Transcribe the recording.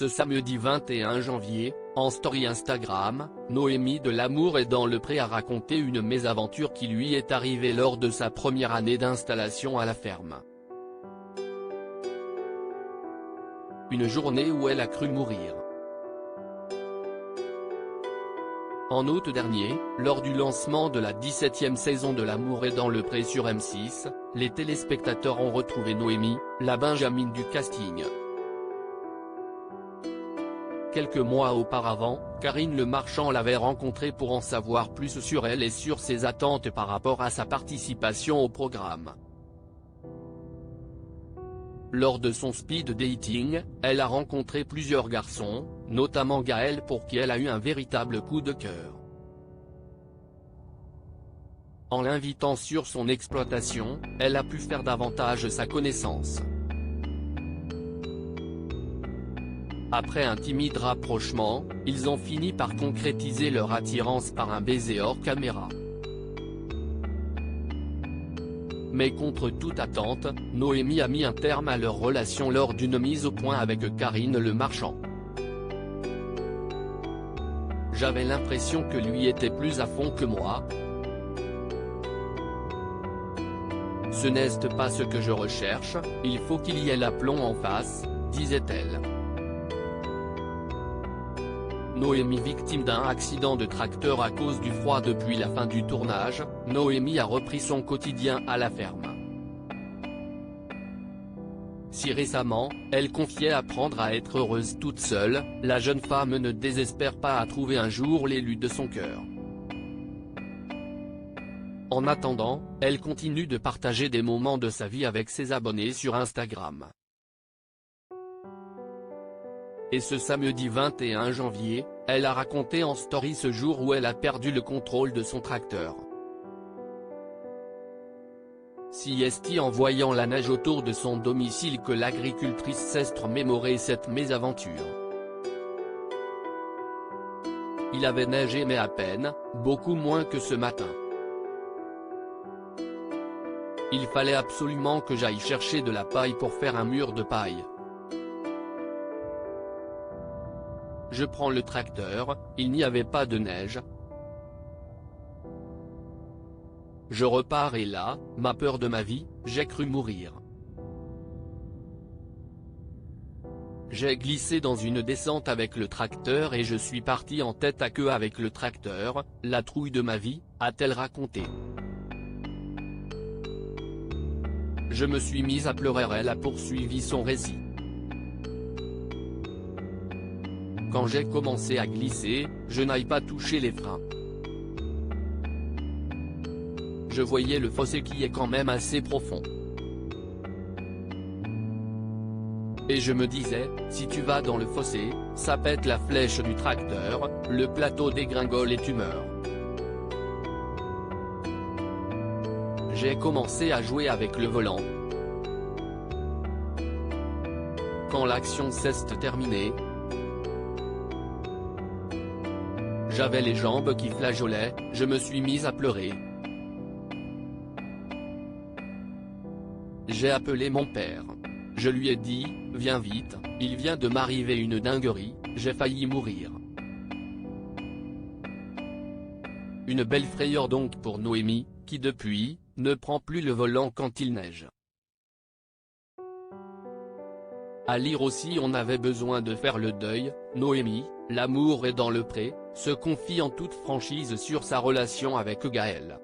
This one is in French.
Ce samedi 21 janvier, en story Instagram, Noémie de L'Amour est dans le pré a raconté une mésaventure qui lui est arrivée lors de sa première année d'installation à la ferme. Une journée où elle a cru mourir. En août dernier, lors du lancement de la 17e saison de L'Amour est dans le pré sur M6, les téléspectateurs ont retrouvé Noémie, la benjamine du casting. Quelques mois auparavant, Karine Le Marchand l'avait rencontrée pour en savoir plus sur elle et sur ses attentes par rapport à sa participation au programme. Lors de son speed dating, elle a rencontré plusieurs garçons, notamment Gaël pour qui elle a eu un véritable coup de cœur. En l'invitant sur son exploitation, elle a pu faire davantage sa connaissance. Après un timide rapprochement, ils ont fini par concrétiser leur attirance par un baiser hors caméra. Mais contre toute attente, Noémie a mis un terme à leur relation lors d'une mise au point avec Karine Le Marchand. J'avais l'impression que lui était plus à fond que moi. Ce n'est pas ce que je recherche, il faut qu'il y ait l'aplomb en face, disait-elle. Noémie victime d'un accident de tracteur à cause du froid depuis la fin du tournage, Noémie a repris son quotidien à la ferme. Si récemment, elle confiait apprendre à être heureuse toute seule, la jeune femme ne désespère pas à trouver un jour l'élu de son cœur. En attendant, elle continue de partager des moments de sa vie avec ses abonnés sur Instagram. Et ce samedi 21 janvier, elle a raconté en story ce jour où elle a perdu le contrôle de son tracteur. Si est en voyant la neige autour de son domicile que l'agricultrice s'est remémoré cette mésaventure. Il avait neigé mais à peine, beaucoup moins que ce matin. Il fallait absolument que j'aille chercher de la paille pour faire un mur de paille. Je prends le tracteur, il n'y avait pas de neige. Je repars et là, ma peur de ma vie, j'ai cru mourir. J'ai glissé dans une descente avec le tracteur et je suis parti en tête à queue avec le tracteur, la trouille de ma vie, a-t-elle raconté. Je me suis mise à pleurer, elle a poursuivi son récit. Quand j'ai commencé à glisser, je n'ai pas touché les freins. Je voyais le fossé qui est quand même assez profond. Et je me disais, si tu vas dans le fossé, ça pète la flèche du tracteur, le plateau dégringole et tu meurs. J'ai commencé à jouer avec le volant. Quand l'action s'est terminée, j'avais les jambes qui flageolaient, je me suis mise à pleurer. J'ai appelé mon père. Je lui ai dit, viens vite, il vient de m'arriver une dinguerie, j'ai failli mourir. Une belle frayeur donc pour Noémie, qui depuis, ne prend plus le volant quand il neige. À lire aussi on avait besoin de faire le deuil, Noémie, L'Amour est dans le pré, se confie en toute franchise sur sa relation avec Gaël.